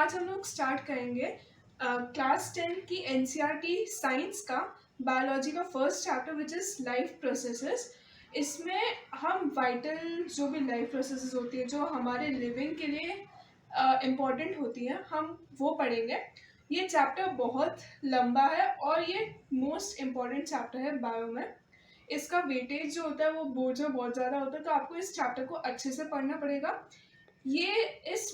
आज हम लोग स्टार्ट करेंगे क्लास 10 की एनसीईआरटी साइंस का बायोलॉजी का first chapter which is life processes. इसमें हम वाइटल जो भी लाइफ प्रोसेसेस होती है जो हमारे लिविंग के लिए इम्पॉर्टेंट होती है हम वो पढ़ेंगे। ये चैप्टर बहुत लंबा है और ये मोस्ट इम्पॉर्टेंट चैप्टर है बायो में। इसका वेटेज जो होता है वो बोझ बहुत ज़्यादा होता है, तो आपको इस चैप्टर को अच्छे से पढ़ना पड़ेगा। ये इस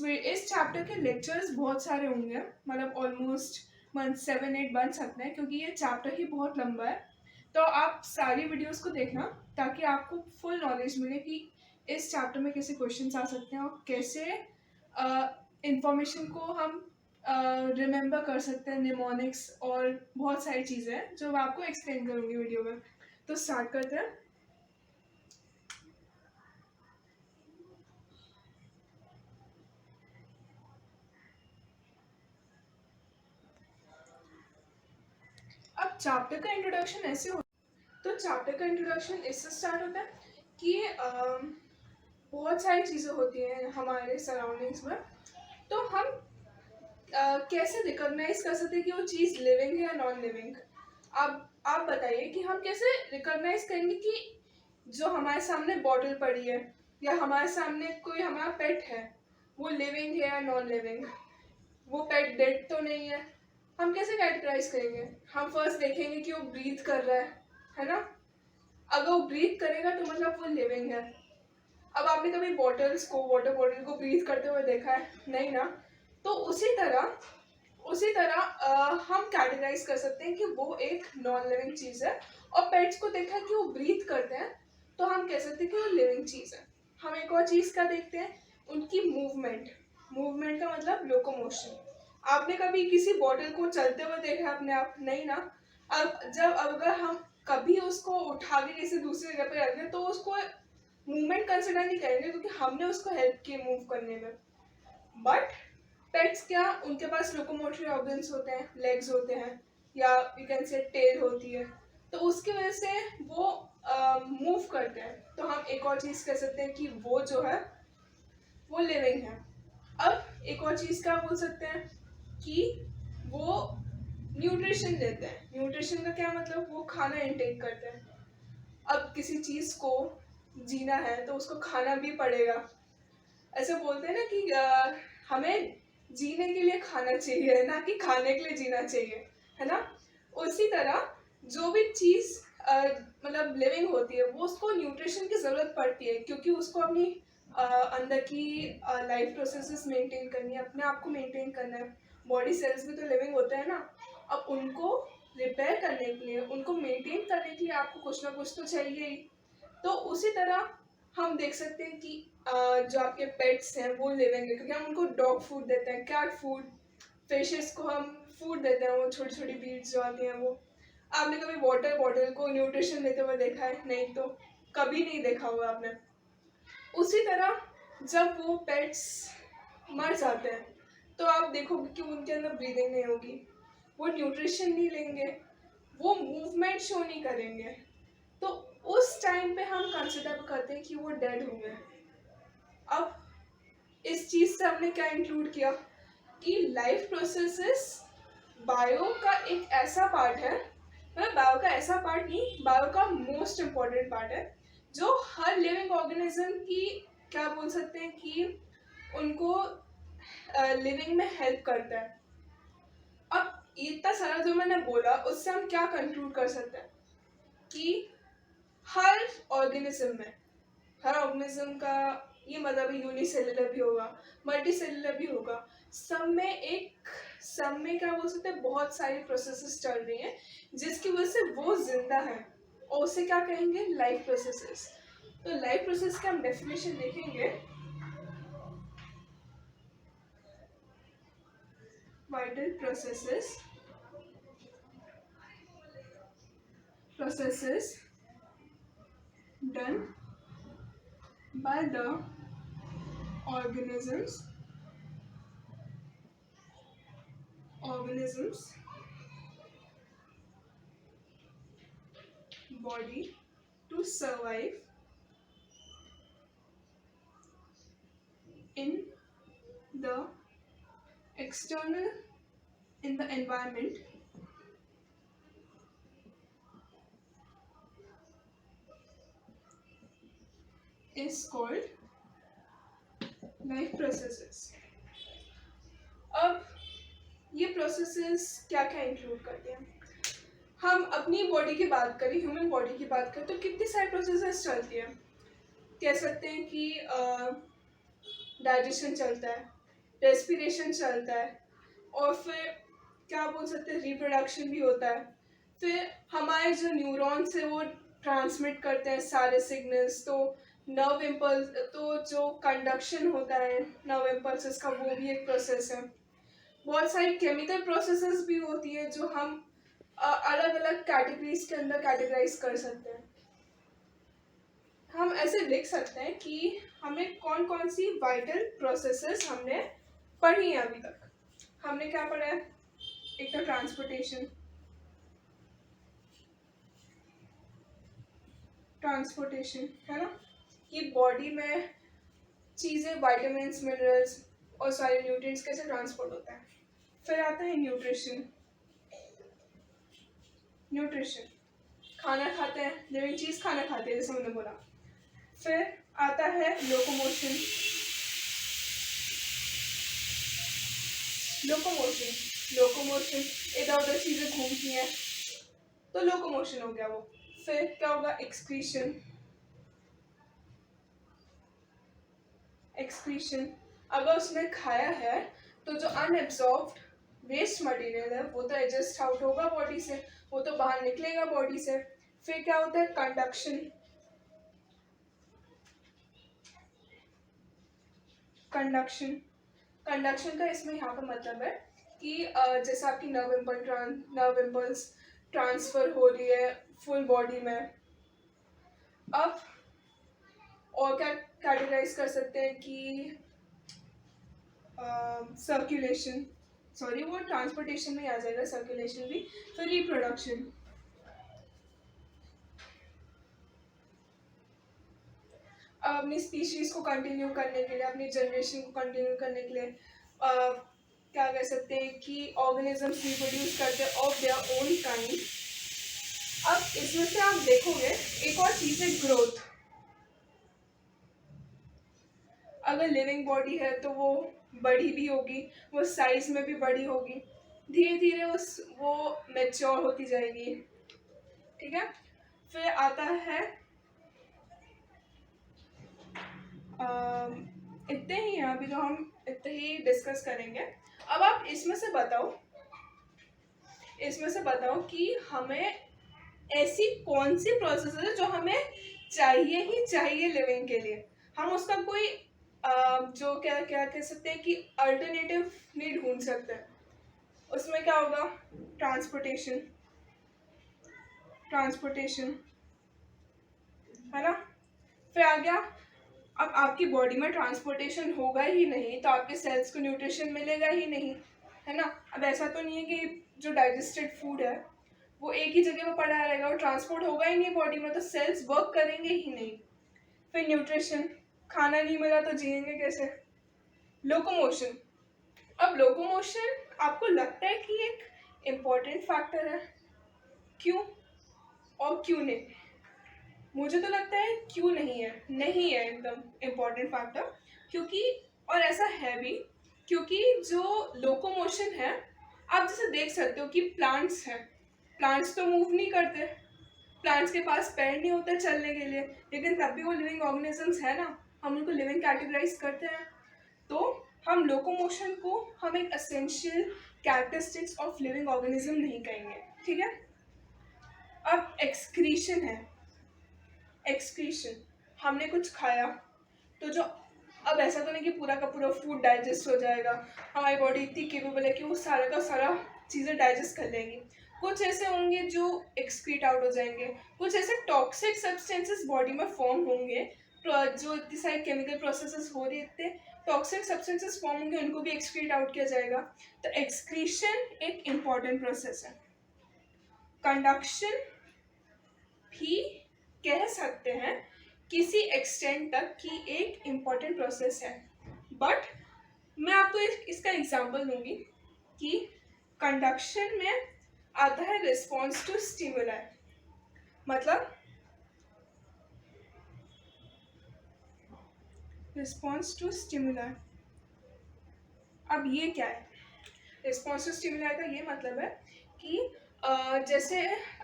चैप्टर के लेक्चर्स बहुत सारे होंगे, मतलब ऑलमोस्ट 7-8 बन सकते हैं क्योंकि ये चैप्टर ही बहुत लंबा है। तो आप सारी वीडियोस को देखना ताकि आपको फुल नॉलेज मिले कि इस चैप्टर में कैसे क्वेश्चंस आ सकते हैं और कैसे इंफॉर्मेशन को हम रिमेंबर कर सकते हैं, निमोनिक्स और बहुत सारी चीज़ें हैं जो मैं आपको एक्सप्लेन करूँगी वीडियो में। तो स्टार्ट करते हैं। अब चैप्टर का इंट्रोडक्शन ऐसे होता है, तो चैप्टर का इंट्रोडक्शन इससे स्टार्ट होता है कि बहुत सारी चीज़ें होती हैं हमारे सराउंडिंग्स में, तो हम कैसे रिकॉग्नाइज कर सकते हैं कि वो चीज़ लिविंग है या नॉन लिविंग। अब आप बताइए कि हम कैसे रिकॉग्नाइज करेंगे कि जो हमारे सामने बॉटल पड़ी है या हमारे सामने कोई हमारा पेट है वो लिविंग है या नॉन लिविंग। वो पेट डेड तो नहीं है, हम कैसे कैटेगराइज करेंगे? हम फर्स्ट देखेंगे कि वो ब्रीथ कर रहा है ना। अगर वो ब्रीथ करेगा तो मतलब वो लिविंग है। अब आपने कभी वाटर बॉटल को ब्रीथ करते हुए देखा है? नहीं ना। तो उसी तरह हम कैटेगराइज कर सकते हैं कि वो एक नॉन लिविंग चीज़ है। और पेट्स को देखा कि वो ब्रीथ करते हैं तो हम कह सकते हैं कि वो लिविंग चीज़ है। हम एक और चीज़ का देखते हैं, उनकी मूवमेंट का मतलब लोकोमोशन। आपने कभी किसी बॉटल को चलते हुए देखा अपने आप? नहीं ना। अब अगर हम कभी उसको उठा के किसी दूसरी जगह पे रख दें तो उसको मूवमेंट कंसिडर नहीं करेंगे क्योंकि हमने उसको हेल्प की मूव करने में। बट पेट्स क्या, उनके पास लोकोमोटरी ऑर्गन्स होते हैं, लेग्स होते हैं या यू कैन से टेल होती है, तो उसकी वजह से वो मूव करते हैं। तो हम एक और चीज़ कह सकते हैं कि वो जो है वो लिविंग है। अब एक और चीज़ क्या बोल सकते हैं कि वो न्यूट्रिशन लेते हैं। न्यूट्रिशन का क्या मतलब? वो खाना इनटेक करते हैं। अब किसी चीज़ को जीना है तो उसको खाना भी पड़ेगा। ऐसे बोलते हैं ना कि हमें जीने के लिए खाना चाहिए, ना कि खाने के लिए जीना चाहिए, है ना। उसी तरह जो भी चीज़ मतलब लिविंग होती है वो उसको न्यूट्रिशन की ज़रूरत पड़ती है क्योंकि उसको अपनी अंदर की लाइफ प्रोसेसेस मेंटेन करनी है, अपने आप को मेंटेन करना है। बॉडी सेल्स भी तो लिविंग होते हैं ना। अब उनको रिपेयर करने के लिए, उनको मेंटेन करने के लिए आपको कुछ ना कुछ तो चाहिए ही। तो उसी तरह हम देख सकते हैं कि जो आपके पेट्स हैं वो लिविंग है क्योंकि हम उनको डॉग फूड देते हैं, कैट फूड, फिशेस को हम फूड देते हैं, वो छोटी छोटी बीड्स जो आती हैं वो। आपने कभी वाटर बॉटल को न्यूट्रिशन देते हुए देखा है? नहीं तो कभी नहीं देखा होगा आपने। उसी तरह जब वो पेट्स मर जाते हैं तो आप देखोगे कि उनके अंदर ब्रीदिंग नहीं होगी, वो न्यूट्रिशन नहीं लेंगे, वो मूवमेंट शो नहीं करेंगे, तो उस टाइम पे हम कंसिडर करते हैं कि वो डेड हो गए। अब इस चीज़ से हमने क्या इंक्लूड किया कि लाइफ प्रोसेसेस बायो का एक ऐसा पार्ट है, मतलब बायो का ऐसा पार्ट नहीं, बायो का मोस्ट इम्पॉर्टेंट पार्ट है जो हर लिविंग ऑर्गेनिज्म की क्या बोल सकते हैं कि उनको लिविंग में हेल्प करता है। अब इतना सारा जो मैंने बोला उससे हम क्या कंक्लूड कर सकते हैं कि हर ऑर्गेनिज्म का ये मतलब यूनिसेलुलर भी होगा, मल्टी सेलुलर भी होगा, सब में क्या बोल सकते हैं बहुत सारी प्रोसेसेस चल रही हैं जिसकी वजह से वो जिंदा है और उसे क्या कहेंगे? Life processes. तो लाइफ प्रोसेस का हम डेफिनेशन देखेंगे। Vital processes done by the organisms body to survive in the external in the environment is called life processes. अब ये प्रोसेसेस क्या क्या इंक्लूड करते हैं? हम अपनी बॉडी की बात करें, ह्यूमन बॉडी की बात करें, तो कितनी सारी प्रोसेसेस चलती हैं. कह सकते हैं कि डाइजेशन चलता है, रेस्पिरेशन चलता है, और फिर क्या बोल सकते हैं, रिप्रोडक्शन भी होता है. फिर हमारे जो न्यूरॉन्स है वो ट्रांसमिट करते हैं सारे सिग्नल्स. तो नर्व इम्पल्स, तो जो कंडक्शन होता है नर्व इम्पल्सेस का, वो भी एक प्रोसेस है. बहुत सारी केमिकल प्रोसेसेस भी होती है जो हम अलग अलग कैटेगरीज के अंदर कैटेगराइज कर सकते हैं. हम ऐसे लिख सकते हैं कि हमें कौन कौन सी वाइटल प्रोसेसेस हमने पढ़ी है अभी तक. हमने क्या पढ़ा है? एक तो ट्रांसपोर्टेशन है ना, कि बॉडी में चीज़ें, विटामिन्स, मिनरल्स और सारे न्यूट्रिएंट्स कैसे ट्रांसपोर्ट होता है. फिर आता है न्यूट्रिशन. खाना खाते हैं, लिविंग चीज़ खाना खाते हैं जैसे मैंने बोला. फिर आता है लोकोमोशन. इधर उधर चीज़ें घूमती हैं तो लोकोमोशन हो गया वो. फिर क्या होगा? एक्सक्रीशन. अगर उसने खाया है तो जो अनएब्सॉर्ब्ड वेस्ट मटेरियल है वो तो एडजस्ट आउट होगा बॉडी से, वो तो बाहर निकलेगा बॉडी से. फिर क्या होता है? कंडक्शन. का इसमें यहाँ पर मतलब है कि जैसे आपकी नर्व इम्पल्स ट्रांसफर हो रही है फुल बॉडी में. अब और क्या कैटेगराइज कर सकते हैं कि सर्कुलेशन, वो ट्रांसपोर्टेशन में आ जाएगा, सर्कुलेशन भी. फिर रिप्रोडक्शन. अपनी स्पीशीज को कंटिन्यू करने के लिए, अपनी जनरेशन को कंटिन्यू करने के लिए क्या कह सकते हैं कि ऑर्गेनिजम्स रिप्रोड्यूस करते हैं ऑफ देयर ओन काइंड. अब इसमें से आप देखोगे एक और चीज़ है ग्रोथ. अगर लिविंग बॉडी है तो वो बड़ी भी होगी, वो साइज में भी बड़ी होगी, धीरे धीरे वो मैच्योर होती जाएगी. ठीक है. फिर आता है इतने ही हैं अभी, तो हम इतने ही डिस्कस करेंगे. अब आप इसमें से बताओ कि हमें ऐसी कौन सी प्रोसेस है जो हमें चाहिए ही चाहिए लिविंग के लिए. हम उसका कोई जो क्या क्या कह सकते हैं कि अल्टरनेटिव नहीं ढूंढ सकते. उसमें क्या होगा? ट्रांसपोर्टेशन है ना. फिर आ गया, अब आपकी बॉडी में ट्रांसपोर्टेशन होगा ही नहीं तो आपके सेल्स को न्यूट्रिशन मिलेगा ही नहीं, है ना. अब ऐसा तो नहीं है कि जो डाइजेस्टेड फूड है वो एक ही जगह पर पड़ा रहेगा और ट्रांसपोर्ट होगा ही नहीं बॉडी में, तो सेल्स वर्क करेंगे ही नहीं. फिर न्यूट्रिशन, खाना नहीं मिला तो जिएंगे कैसे. लोकोमोशन. अब लोकोमोशन आपको लगता है कि एक इम्पॉर्टेंट फैक्टर है, क्यों और क्यों नहीं? मुझे तो लगता है क्यों नहीं है एकदम इम्पॉर्टेंट फैक्टर. क्योंकि, और ऐसा है भी, क्योंकि जो लोकोमोशन है, आप जैसे देख सकते हो कि प्लांट्स तो मूव नहीं करते, प्लांट्स के पास पैर नहीं होते चलने के लिए, लेकिन तब भी वो लिविंग ऑर्गेनिजम्स है ना, हम उनको लिविंग कैटेगराइज करते हैं. तो हम लोकोमोशन को हम एक essential characteristics of living organism नहीं कहेंगे. ठीक है. अब एक्सक्रीशन है. हमने कुछ खाया तो जो, अब ऐसा तो नहीं कि पूरा का पूरा फूड डाइजेस्ट हो जाएगा, हमारी बॉडी इतनी केपेबल है कि वो सारा का सारा चीज़ें डाइजेस्ट कर लेंगी. कुछ ऐसे होंगे जो एक्सक्रीट आउट हो जाएंगे, कुछ ऐसे टॉक्सिक सब्सटेंसेस बॉडी में फॉर्म होंगे, जो इतनी सारी केमिकल प्रोसेसेस हो रही है, इतने टॉक्सिक सब्सटेंसेस फॉर्म होंगे, उनको भी एक्सक्रीट आउट किया जाएगा. तो एक्सक्रीशन एक इम्पॉर्टेंट प्रोसेस है. कंडक्शन भी कह सकते हैं किसी एक्सटेंट तक कि एक इम्पॉर्टेंट प्रोसेस है, बट मैं आपको इसका एग्जांपल दूंगी कि कंडक्शन में आता है रिस्पॉन्स टू स्टिमुलाई, मतलब रिस्पॉन्स टू स्टिमुलाई। अब ये क्या है? रिस्पॉन्स टू स्टिमुलाई का ये मतलब है कि जैसे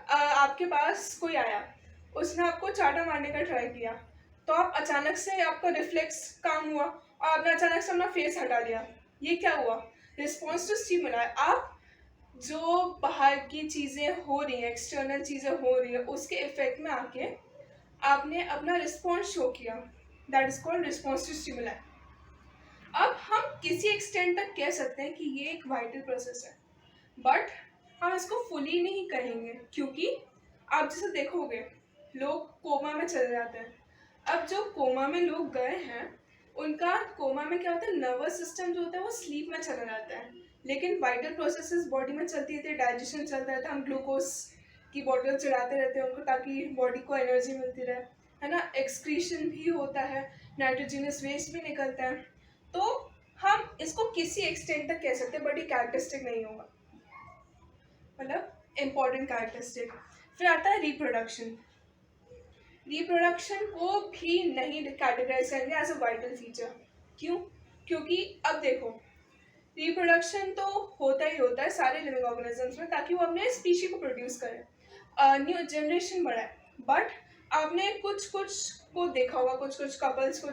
आपके पास कोई आया, उसने आपको चाटा मारने का ट्राई किया, तो आप अचानक से आपका रिफ्लेक्स काम हुआ और आपने अचानक से अपना फेस हटा लिया। ये क्या हुआ? Response to stimuli. आप जो बाहर की चीज़ें हो रही हैं, एक्सटर्नल चीज़ें हो रही है, उसके इफेक्ट में आके आपने अपना रिस्पॉन्स शो किया, that is called response to stimuli. अब हम किसी एक्सटेंट तक कह सकते हैं कि ये एक वाइटल प्रोसेस है, बट हम इसको फुली नहीं कहेंगे, क्योंकि आप जैसे देखोगे लोग कोमा में चले जाते हैं। अब जो कोमा में लोग गए हैं, उनका कोमा में क्या होता है, नर्वस सिस्टम जो होता है वो स्लीप में चला जाता है, लेकिन वाइटल प्रोसेसेस बॉडी में चलती रहती है, डाइजेशन चलता रहता है, हम ग्लूकोज की बॉटल चढ़ाते रहते हैं उनको ताकि बॉडी को एनर्जी मिलती रहे, है ना। एक्सक्रीशन भी होता है, नाइट्रोजनस वेस्ट भी निकलता है। तो हम इसको किसी एक्सटेंट तक कह सकते हैं, बट ये कैरेक्टरिस्टिक नहीं होगा, मतलब इम्पॉर्टेंट कैरेक्टरिस्टिक। फिर आता है रिप्रोडक्शन। रिप्रोडक्शन को भी नहीं कैटेगराइज करेंगे एज अ वाइटल फीचर। क्यों? क्योंकि अब देखो, रिप्रोडक्शन तो होता ही होता है सारे लिविंग ऑर्गेनिजम्स में, ताकि वो अपने स्पीशी को प्रोड्यूस करें, न्यू जनरेशन बढ़ाए। बट आपने कुछ कुछ को देखा होगा, कुछ कुछ कपल्स को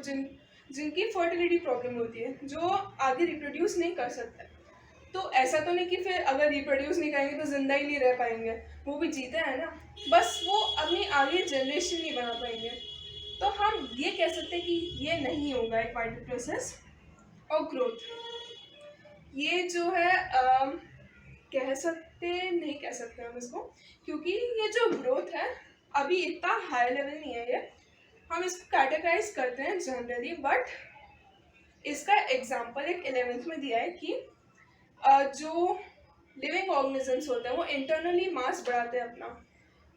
जिनकी फर्टिलिटी प्रॉब्लम होती है, जो आगे रिप्रोड्यूस नहीं कर सकते। तो ऐसा तो नहीं कि फिर अगर रिप्रोड्यूस नहीं करेंगे तो जिंदा ही नहीं रह पाएंगे, वो भी जीते हैं ना, बस वो अपनी आगे जनरेशन नहीं बना पाएंगे। तो हम ये कह सकते हैं कि ये नहीं होगा एक वाइटल प्रोसेस। और ग्रोथ, ये जो है कह सकते नहीं कह सकते हम इसको, क्योंकि ये जो ग्रोथ है अभी इतना हाई लेवल नहीं है, ये हम इसको कैटेगराइज करते हैं जनरली। बट इसका एग्जांपल एक 11th में दिया है कि जो लिविंग ऑर्गेनिजम्स होते हैं वो इंटरनली मास बढ़ाते हैं अपना।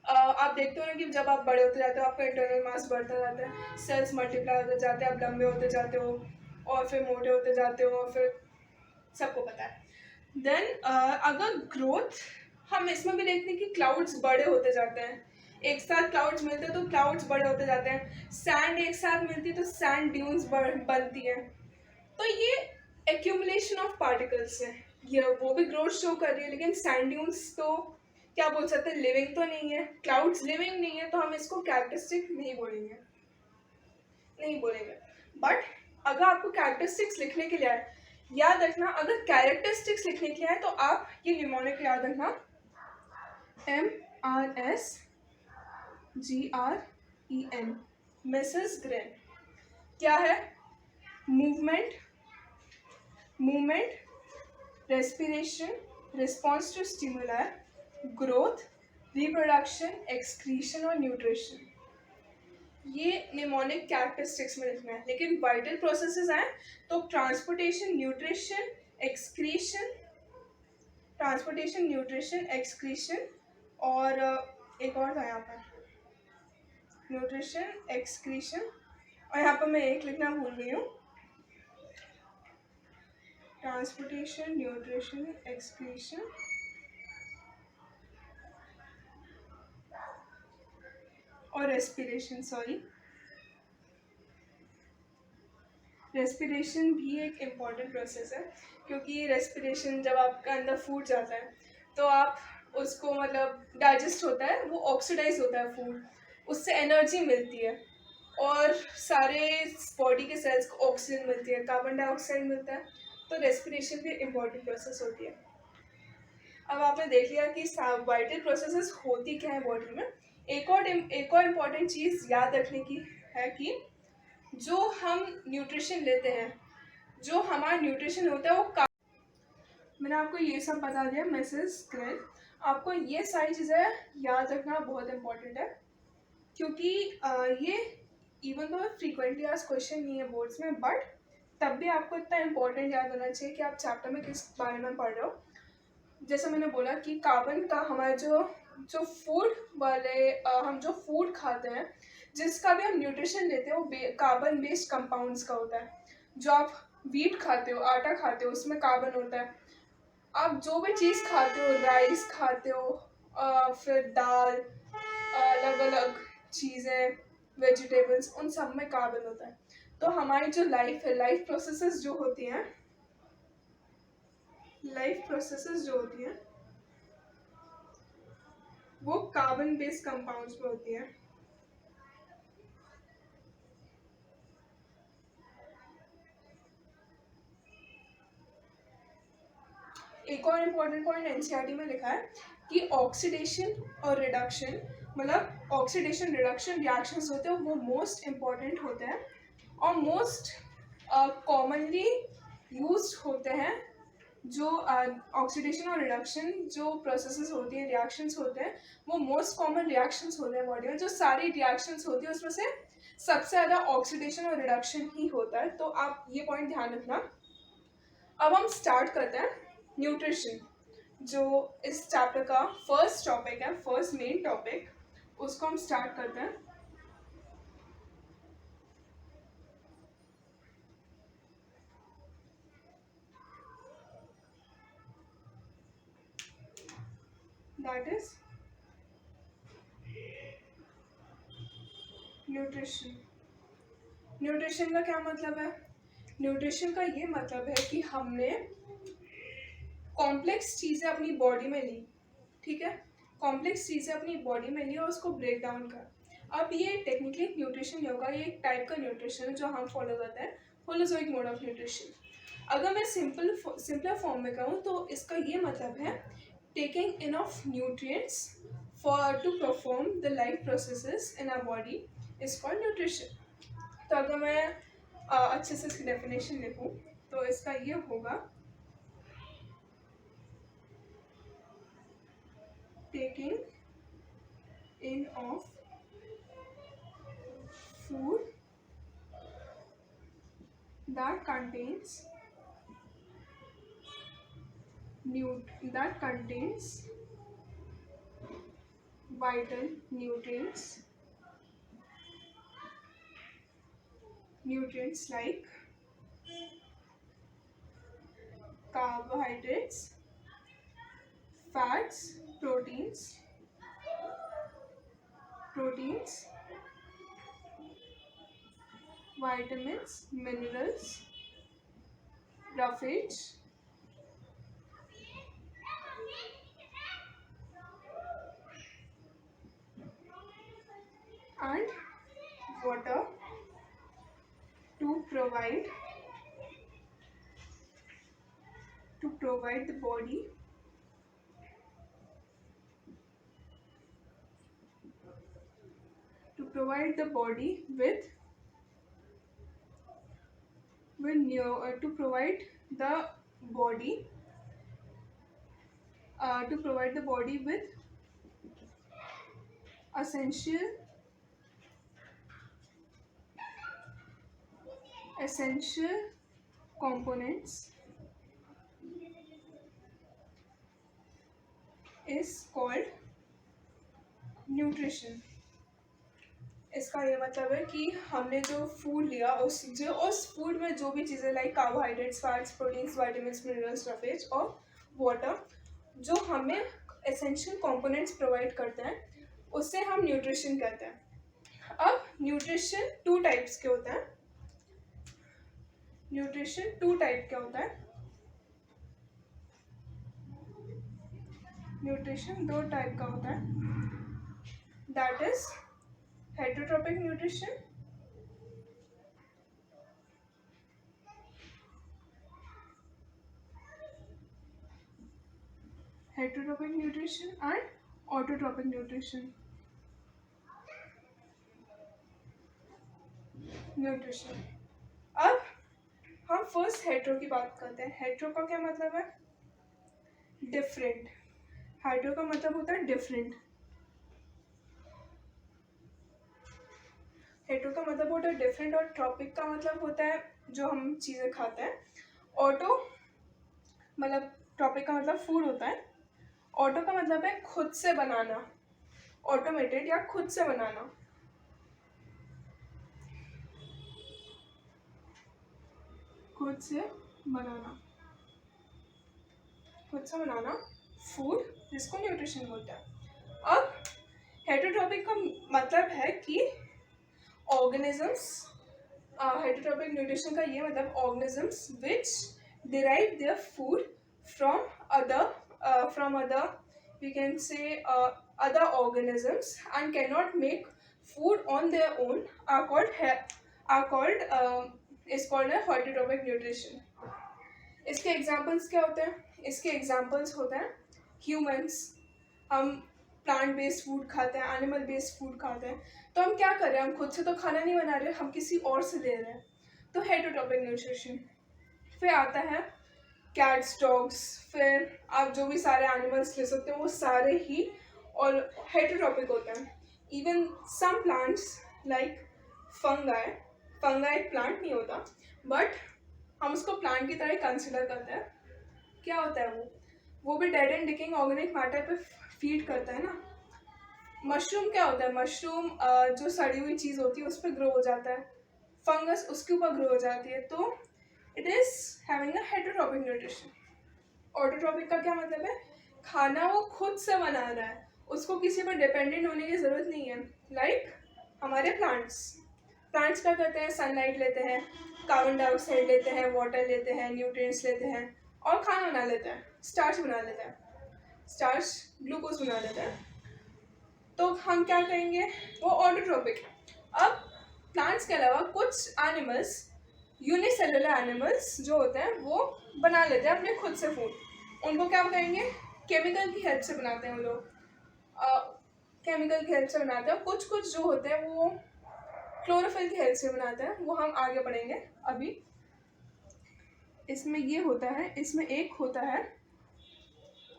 आप देखते हो ना कि जब आप बड़े होते जाते हो आपका इंटरनल मास बढ़ता जाता है, सेल्स मल्टीप्लाई होते जाते हैं, आप लंबे होते जाते हो और फिर मोटे होते जाते हो, और फिर सबको पता है। देन अगर ग्रोथ, हम इसमें भी देखते हैं कि क्लाउड्स बड़े होते जाते हैं, एक साथ क्लाउड्स मिलते हैं तो क्लाउड्स बड़े होते जाते हैं, सैंड एक साथ मिलती है तो सैंड ड्यून्स बनती है। तो ये एक्यूमुलेशन ऑफ पार्टिकल्स है, ये वो भी ग्रोथ शो कर रही है, लेकिन सैंड ड्यून्स तो क्या बोल सकते हैं, लिविंग तो नहीं है, क्लाउड्स लिविंग नहीं है, तो हम इसको कैरेक्टरिस्टिक नहीं बोलेंगे। बट अगर आपको कैरेक्टरिस्टिक्स लिखने के लिए आए, याद रखना, अगर कैरेक्टरिस्टिक्स लिखने के लिए आए तो आप ये निमोनिक याद रखना, MRSGREN, मिसेस ग्रेन। क्या है? Movement, respiration, response to stimuli, growth, reproduction, excretion और न्यूट्रिशन। ये निमोनिक कैरेक्टरिस्टिक्स में लिखना है, लेकिन वाइटल प्रोसेसेस आए तो ट्रांसपोर्टेशन, न्यूट्रिशन, एक्सक्रीशन और एक और था यहाँ पर, न्यूट्रिशन, एक्सक्रीशन, और यहाँ पर मैं एक लिखना भूल गई हूँ, ट्रांसपोर्टेशन, न्यूट्रिशन, एक्सक्रीशन और रेस्पिरेशन। रेस्पिरेशन भी एक इम्पॉर्टेंट प्रोसेस है, क्योंकि रेस्पिरेशन जब आपका अंदर फूड जाता है तो आप उसको, मतलब डाइजेस्ट होता है, वो ऑक्सीडाइज होता है फूड, उससे एनर्जी मिलती है और सारे बॉडी के सेल्स को ऑक्सीजन मिलती है, कार्बन डाइऑक्साइड मिलता है। तो रेस्पिरेशन भी इम्पॉर्टेंट प्रोसेस होती है। अब आपने देख लिया कि वाइटल प्रोसेसेस होती क्या है बॉडी में। एक और इम्पॉर्टेंट चीज़ याद रखने की है कि जो हम न्यूट्रिशन लेते हैं, जो हमारा न्यूट्रिशन होता है वो मैंने आपको ये सब बता दिया मिसेस ग्रेन। आपको ये सारी चीज़ें याद रखना बहुत इम्पॉर्टेंट है, क्योंकि ये इवन तो फ्रीक्वेंटली आज क्वेश्चन नहीं है बोर्ड्स में, बट तब भी आपको इतना इम्पोर्टेंट याद होना चाहिए कि आप चैप्टर में किस बारे में पढ़ रहे हो। जैसे मैंने बोला कि कार्बन का हमारे जो फूड वाले हम जो फूड खाते हैं, जिसका भी हम न्यूट्रिशन लेते हैं, वो कार्बन बेस्ड कंपाउंड्स का होता है। जो आप वीट खाते हो, आटा खाते हो, उसमें कार्बन होता है। आप जो भी चीज़ खाते हो, राइस खाते हो, फिर दाल, अलग अलग चीज़ें, वेजिटेबल्स, उन सब में कार्बन होता है। तो हमारी जो लाइफ है, लाइफ प्रोसेसेस जो होती हैं वो कार्बन बेस्ड कंपाउंड्स में होती हैं। एक और इम्पोर्टेंट पॉइंट एनसीईआरटी में लिखा है कि ऑक्सीडेशन और रिडक्शन, मतलब ऑक्सीडेशन रिडक्शन रिएक्शंस होते हैं वो मोस्ट इम्पॉर्टेंट होते हैं और मोस्ट कॉमनली यूज्ड होते हैं। जो ऑक्सीडेशन और रिडक्शन जो प्रोसेसेस होती हैं, रिएक्शंस होते हैं, वो मोस्ट कॉमन रिएक्शंस होते हैं बॉडी में। जो सारी रिएक्शंस होती है उसमें से सबसे ज़्यादा ऑक्सीडेशन और रिडक्शन ही होता है, तो आप ये पॉइंट ध्यान रखना। अब हम स्टार्ट करते हैं न्यूट्रिशन, जो इस चैप्टर का फर्स्ट टॉपिक है, फर्स्ट मेन टॉपिक, उसको हम स्टार्ट करते हैं। That is nutrition. न्यूट्रिशन का क्या मतलब है? न्यूट्रिशन का ये मतलब है कि हमने कॉम्प्लेक्स चीज़ें अपनी बॉडी में ली, ठीक है, कॉम्प्लेक्स चीज़ें अपनी बॉडी में ली और उसको ब्रेक डाउन कर। अब ये टेक्निकली न्यूट्रिशन नहीं होगा, ये एक टाइप का न्यूट्रिशन है जो हम फॉलो करते हैं, होलोजोइक मोड ऑफ न्यूट्रिशन। अगर मैं सिंपल फॉर्म में कहूँ तो इसका ये मतलब है taking enough nutrients for to perform the life processes in our body is called nutrition. तो अगर मैं अच्छे से इसकी डेफिनेशन लिखूँ तो इसका ये होगा taking in of food that contains vital nutrients like carbohydrates, fats, proteins, vitamins, minerals, roughage, and water to provide the body with to provide the body with essential components is called nutrition. इसका ये मतलब है कि हमने जो food लिया उस food में जो भी चीज़ें like carbohydrates, fats, proteins, vitamins, minerals, roughage और वाटर जो हमें एसेंशियल कंपोनेंट्स प्रोवाइड करते हैं उससे हम न्यूट्रिशन कहते हैं। अब न्यूट्रिशन टू टाइप के होता है। न्यूट्रिशन दो टाइप का होता है, that is heterotrophic nutrition and autotrophic nutrition. अब हम फर्स्ट हेट्रो की बात करते हैं। हेट्रो का क्या मतलब है? डिफरेंट। हेट्रो का मतलब होता है डिफरेंट। हेट्रो का मतलब होता है डिफरेंट और ट्रॉपिक का मतलब होता है जो हम चीज़ें खाते हैं। ऑटो मतलब ट्रॉपिक का मतलब फूड होता है। ऑटो का मतलब है खुद से बनाना, ऑटोमेटेड या खुद से बनाना। खुद से बनाना, खुद से बनाना फूड जिसको न्यूट्रिशन बोलते हैं। अब हेटरोट्रॉपिक का मतलब है कि ऑर्गेनिजम्स, हेटरोट्रॉपिक न्यूट्रिशन का ये मतलब organisms which derive their food from other we can say other organisms and cannot make food on their own are called is called a heterotropic nutrition। इसके एग्जांपल्स क्या होते हैं? इसके एग्जांपल्स होते हैं ह्यूमंस, हम प्लांट बेस्ड फूड खाते हैं, एनिमल बेस्ड फूड खाते हैं। तो हम क्या कर रहे हैं? हम खुद से तो खाना नहीं बना रहे, हम किसी और से ले रहे हैं, तो हेटरोट्रॉपिक न्यूट्रिशन। फिर आता है कैट्स, डॉग्स, फिर आप जो भी सारे एनिमल्स ले सकते हो वो सारे ही और हेटरोट्रॉपिक होते हैं। Even some plants like fungi, fungi एक प्लांट नहीं होता बट हम उसको प्लांट की तरह कंसिडर करते हैं। क्या होता है वो भी dead and decaying organic matter पे फीड करता है ना। मशरूम क्या होता है? मशरूम जो सड़ी हुई चीज़ होती है उस पर ग्रो हो जाता है, फंगस उसके ऊपर ग्रो हो जाती है, तो it is having a heterotrophic nutrition. Autotrophic का क्या मतलब है? खाना वो खुद से बना रहा है, उसको किसी पर डिपेंडेंट होने की ज़रूरत नहीं है। लाइक हमारे प्लांट्स क्या करते हैं? सनलाइट लेते हैं, कार्बन डाइऑक्साइड लेते हैं, वाटर लेते हैं, न्यूट्रिएंट्स लेते हैं और खाना बना लेते हैं, स्टार्च बना लेते हैं, स्टार्च ग्लूकोज बना लेते हैं। तो हम क्या कहेंगे? वो ऑटोट्रॉपिक। अब प्लांट्स के अलावा कुछ एनिमल्स, यूनिसेलुलर एनिमल्स जो होते हैं वो बना लेते हैं अपने खुद से फूड, उनको क्या कहेंगे? केमिकल की हेल्प से बनाते हैं वो लोग, केमिकल की हेल्प से बनाते हैं। कुछ कुछ जो होते हैं वो क्लोरोफिल की हेल्प से बनाते हैं, वो हम आगे पढ़ेंगे। अभी इसमें ये होता है, इसमें एक होता है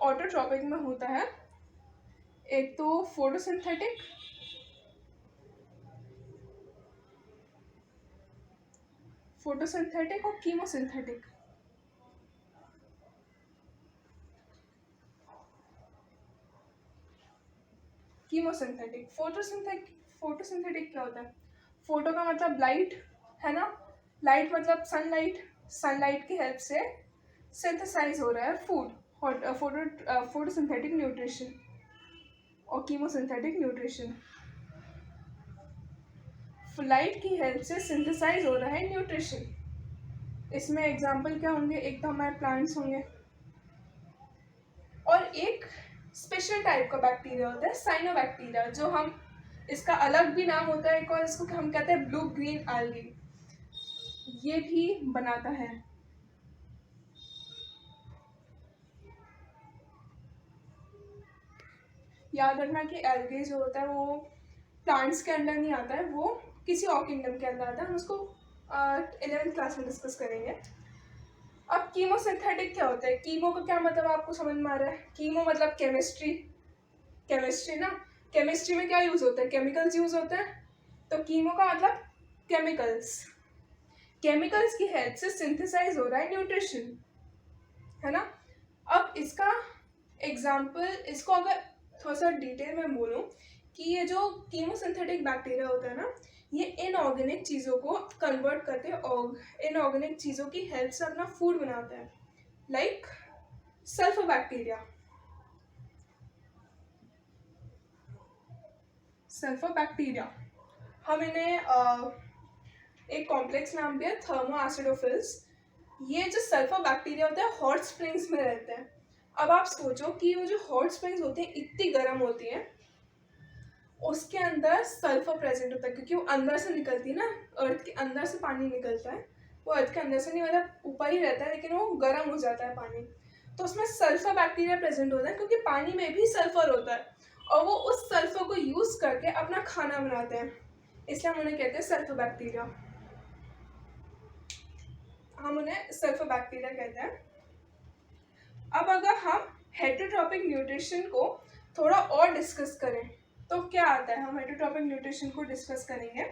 ऑटोट्रॉपिक में होता है एक तो फोटोसिंथेटिक, और कीमोसिंथेटिक। कीमोसिंथेटिक, फोटोसिंथेटिक क्या होता है? फोटो का मतलब लाइट है ना, लाइट मतलब सनलाइट, सनलाइट की हेल्प से सिंथेसाइज हो रहा है फूड, फोटोसिंथेटिक न्यूट्रिशन और कीमोसिंथेटिक न्यूट्रिशन। लाइट की हेल्प से सिंथेसाइज हो रहा है न्यूट्रिशन। इसमें एग्जांपल क्या होंगे? एक तो हमारे प्लांट्स होंगे और एक स्पेशल टाइप का बैक्टीरिया होता है साइनोबैक्टीरिया, जो हम इसका अलग भी नाम होता है एक और, इसको हम कहते हैं ब्लू ग्रीन एल्गी, ये भी बनाता है। याद रखना कि एल्गे जो होता है वो प्लांट्स के अंडर नहीं आता है, वो किसी और किंगडम के अंदर आता है, हम उसको 11th क्लास में डिस्कस करेंगे। अब कीमोसिंथेटिक क्या होता है? कीमो का क्या मतलब आपको समझ में आ रहा है? कीमो मतलब केमिस्ट्री, केमिस्ट्री ना, केमिस्ट्री में क्या यूज होता है? केमिकल्स यूज होते हैं, तो कीमो का मतलब केमिकल्स, केमिकल्स की हेल्प से सिंथेसाइज हो रहा है न्यूट्रिशन, है ना। अब इसका एग्जाम्पल, इसको अगर थोड़ा सा डिटेल में बोलूँ कि ये जो कीमोसिंथेटिक बैक्टीरिया होता है ना, ये इनऑर्गेनिक चीज़ों को कन्वर्ट करके इनऑर्गेनिक चीज़ों की हेल्प से अपना फूड बनाता है। लाइक सल्फर बैक्टीरिया, हम इन्हें एक कॉम्प्लेक्स नाम दिया थर्मोएसिडोफिल्स। ये जो सल्फर बैक्टीरिया होता है हॉट स्प्रिंग्स में रहते हैं। अब आप सोचो कि वो जो हॉट स्प्रिंग्स होती हैं इतनी गर्म होती हैं, उसके अंदर सल्फर प्रेजेंट होता है, क्योंकि वो अंदर से निकलती है ना, अर्थ के अंदर से पानी निकलता है, वो अर्थ के अंदर से नहीं, मतलब ऊपर ही रहता है, लेकिन वो गर्म हो जाता है पानी, तो उसमें सल्फर बैक्टीरिया प्रेजेंट होता है, क्योंकि पानी में भी सल्फर होता है और वो उस सल्फर को यूज करके अपना खाना बनाते हैं, इसलिए हम उन्हें कहते हैं सल्फर बैक्टीरिया, हम उन्हें सल्फर बैक्टीरिया कहते हैं। अब अगर हम हेटरोट्रॉपिक न्यूट्रिशन को थोड़ा और डिस्कस करें तो क्या आता है? हम हेटरोट्रॉपिक न्यूट्रिशन को डिस्कस करेंगे।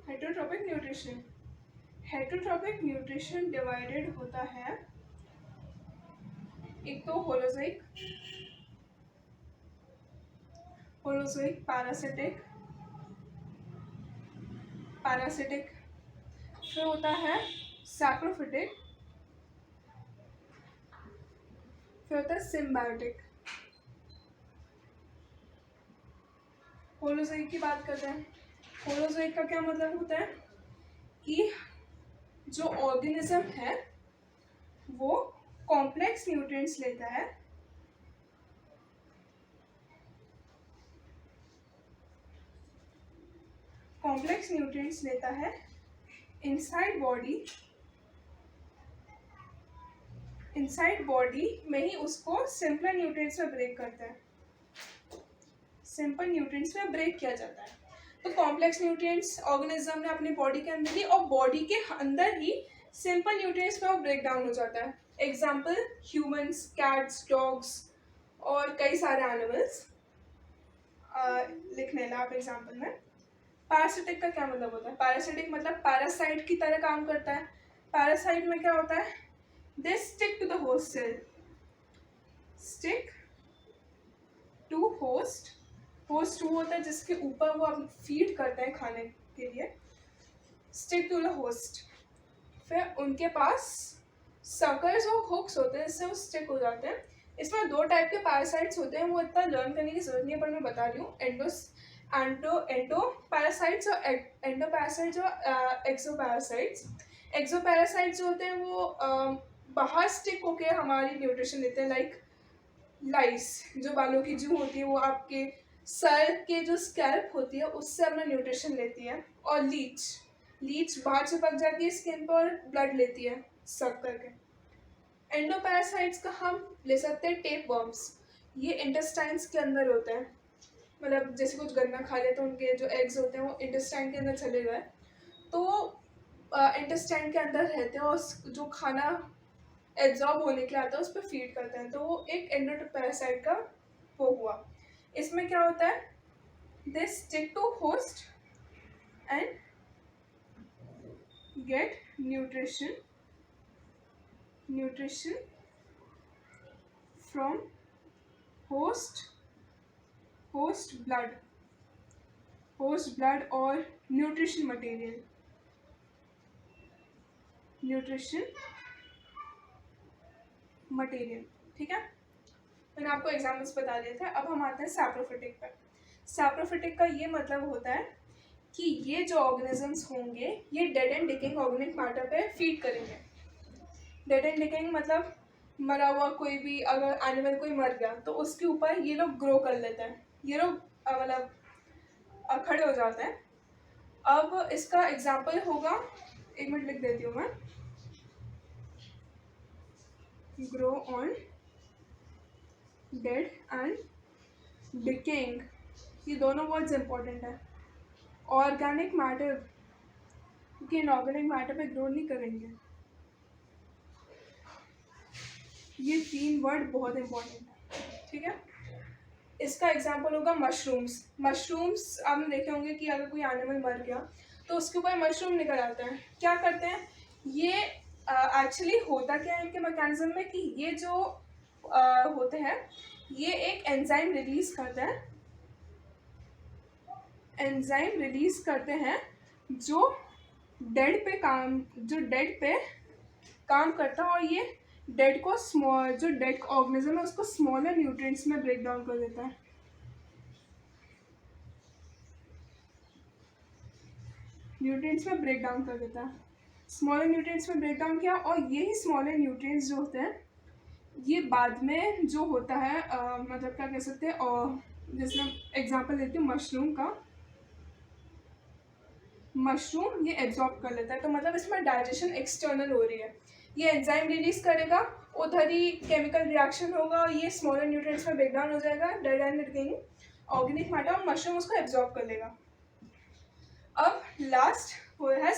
Heterotrophic nutrition, heterotrophic nutrition divided होता है एक तो होलोजोइक, पैरासिटिक, फिर होता है सैप्रोफिटिक, फिर होता है सिम्बायोटिक। होलोजोइक की बात करते हैं। होलोजोइक का क्या मतलब होता है कि जो ऑर्गेनिज्म है वो कॉम्प्लेक्स न्यूट्रिएंट्स लेता है, इनसाइड बॉडी में ही उसको सिंपल न्यूट्रिएंट्स में ब्रेक करता है, सिंपल न्यूट्रिएंट्स में ब्रेक किया जाता है। तो कॉम्प्लेक्स न्यूट्रिएंट्स ऑर्गेनिज्म ने अपनी बॉडी के अंदर ली और बॉडी के अंदर ही सिंपल न्यूट्रिएंट्स में वो ब्रेक डाउन हो जाता है। एग्जाम्पल ह्यूमंस, कैट्स, डॉग्स और कई सारे एनिमल्स लिख लेना आप एग्जाम्पल में। पैरासिटिक का क्या मतलब होता है? पैरासिटिक मतलब पैरासाइट की तरह काम करता है। पैरासाइट में क्या होता है? They stick to the host cell, stick to host वो होता है जिसके ऊपर वो फीड करते हैं खाने के लिए, स्टिक टू द होस्ट। फिर उनके पास सर्कल्स और हुक्स होते हैं जिससे वो स्टिक हो जाते हैं। इसमें दो टाइप के पैरासाइट्स होते हैं, वो इतना लर्न करने की जरूरत नहीं है पर मैं बता रही हूँ। एंडो पैरासाइट्स और एंडो पैरासाइट्स और एक्सो पैरासाइट्स। एक्सो पैरासाइट्स जो होते हैं वो बाहर स्टिक होके हमारी न्यूट्रिशन देते हैं, लाइक लाइस जो बालों की जू होती है वो आपके सर के जो स्कैल्प होती है उससे अपना न्यूट्रिशन लेती है। और लीच बाहर चिपक जाती है स्किन पर और ब्लड लेती है सक करके। एंडोपैरासाइट्स का हम ले सकते हैं टेप वर्म्स, ये इंटेस्टाइन्स के अंदर होते हैं, मतलब जैसे कुछ गन्ना खा ले तो उनके जो एग्स होते हैं वो इंटेस्टाइन के अंदर चले गए तो इंटेस्टाइन के अंदर रहते हैं और जो खाना एब्जॉर्ब होने के लिए आता है उस पर फीड करते हैं, तो वो एक एंडोपैरासाइट का वो हुआ। इसमें क्या होता है? They stick to host and get nutrition from host blood और न्यूट्रिशन मटेरियल, ठीक है। मैंने आपको एग्जाम्पल्स बता दिए थे। अब हम आते हैं सैप्रोफिटिक पर। सैप्रोफिटिक का ये मतलब होता है कि ये जो ऑर्गेनिजम्स होंगे ये dead and decaying organic matter पे फीड करेंगे। डेड एंड डिकेइंग मतलब मरा हुआ कोई भी अगर एनिमल कोई मर गया तो उसके ऊपर ये लोग ग्रो कर लेते हैं, ये लोग मतलब खड़े हो जाते हैं। अब इसका एग्जाम्पल होगा, एक मिनट लिख देती हूँ मैं, grow on dead and decaying, ये दोनों वर्ड्स इंपॉर्टेंट है। ऑर्गेनिक मैटर, क्योंकि इनऑर्गेनिक मैटर पे ग्रो नहीं करेंगे, ये तीन वर्ड बहुत इंपॉर्टेंट है, ठीक है। इसका एग्जाम्पल होगा मशरूम्स आपने देखे होंगे कि अगर कोई एनिमल मर गया तो उसके ऊपर मशरूम निकल आता है। क्या करते हैं ये एक्चुअली होता क्या है इनके मैकेनिज्म में कि ये जो होते हैं ये एक एंजाइम रिलीज करते हैं जो डेड पे काम करता है और ये डेड को जो डेड ऑर्गेनिज्म है उसको स्मॉलर न्यूट्रिएंट्स में ब्रेक डाउन कर देता है, स्मॉलर न्यूट्रिएंट्स में ब्रेक डाउन किया। और यही स्मॉलर न्यूट्रिएंट्स जो होते हैं ये बाद में जो होता है मतलब क्या कह सकते हैं, और जैसे एग्जांपल देती हूँ मशरूम का, मशरूम ये एब्जॉर्ब कर लेता है, तो मतलब इसमें डाइजेशन एक्सटर्नल हो रही है, ये एंजाइम रिलीज करेगा, उधर ही केमिकल रिएक्शन होगा, ये स्मॉलर न्यूट्रिएंट्स में ब्रेक डाउन हो जाएगा, dead and decaying organic matter, और मशरूम उसको एब्जॉर्ब कर लेगा। अब लास्ट वो है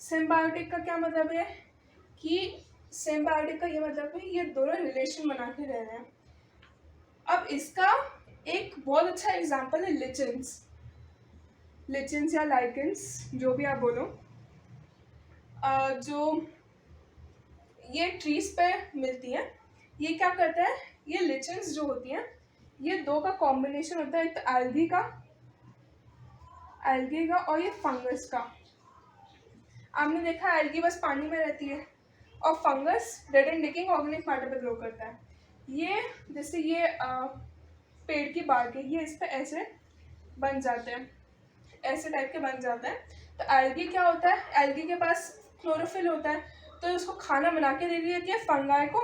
सिम्बायोटिक का क्या मतलब है कि सिम्बायोटिक का ये मतलब है ये दोनों रिलेशन बना के रह रहे हैं। अब इसका एक बहुत अच्छा एग्जांपल है लिचेंस या लाइकेंस, जो भी आप बोलो, जो ये ट्रीज पे मिलती हैं ये क्या करता है, ये लिचेंस जो होती हैं ये दो का कॉम्बिनेशन होता है, एक तो एल्गी का और ये फंगस का। आपने देखा एल्गी बस पानी में रहती है और fungus dead and डिकिंग organic matter पे ग्रो करता है। ये जैसे ये पेड़ की बार्क है, ये इस पे ऐसे बन जाते हैं, ऐसे टाइप के बन जाते हैं। तो एल्गी क्या होता है, एल्गी के पास क्लोरोफिल होता है, तो उसको खाना बना के दे देती है फंगाई को,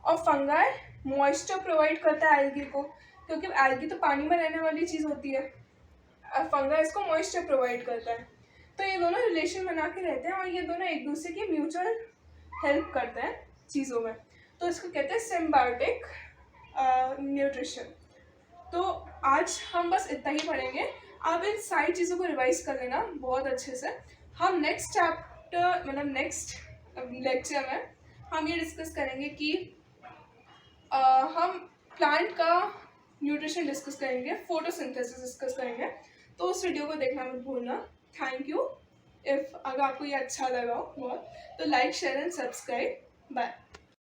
और फंगाई मॉइस्चर प्रोवाइड करता है एल्गी को, क्योंकि एल्गी तो पानी में रहने वाली चीज़ होती है, फंगा इसको मॉइस्चर प्रोवाइड करता है। तो ये दोनों रिलेशन बना के रहते हैं और ये दोनों एक दूसरे की म्यूचुअल हेल्प करते हैं चीज़ों में, तो इसको कहते हैं सिम्बायोटिक न्यूट्रिशन। तो आज हम बस इतना ही पढ़ेंगे, आप इन सारी चीज़ों को रिवाइज कर लेना बहुत अच्छे से। हम नेक्स्ट चैप्टर मतलब नेक्स्ट लेक्चर में हम ये डिस्कस करेंगे कि हम प्लांट का न्यूट्रिशन डिस्कस करेंगे, फोटोसिंथेसिस डिस्कस करेंगे, तो उस वीडियो को देखना मत भूलना। Thank you. इफ़ अगर आपको ये अच्छा लगा हो बहुत, तो like share and subscribe. Bye.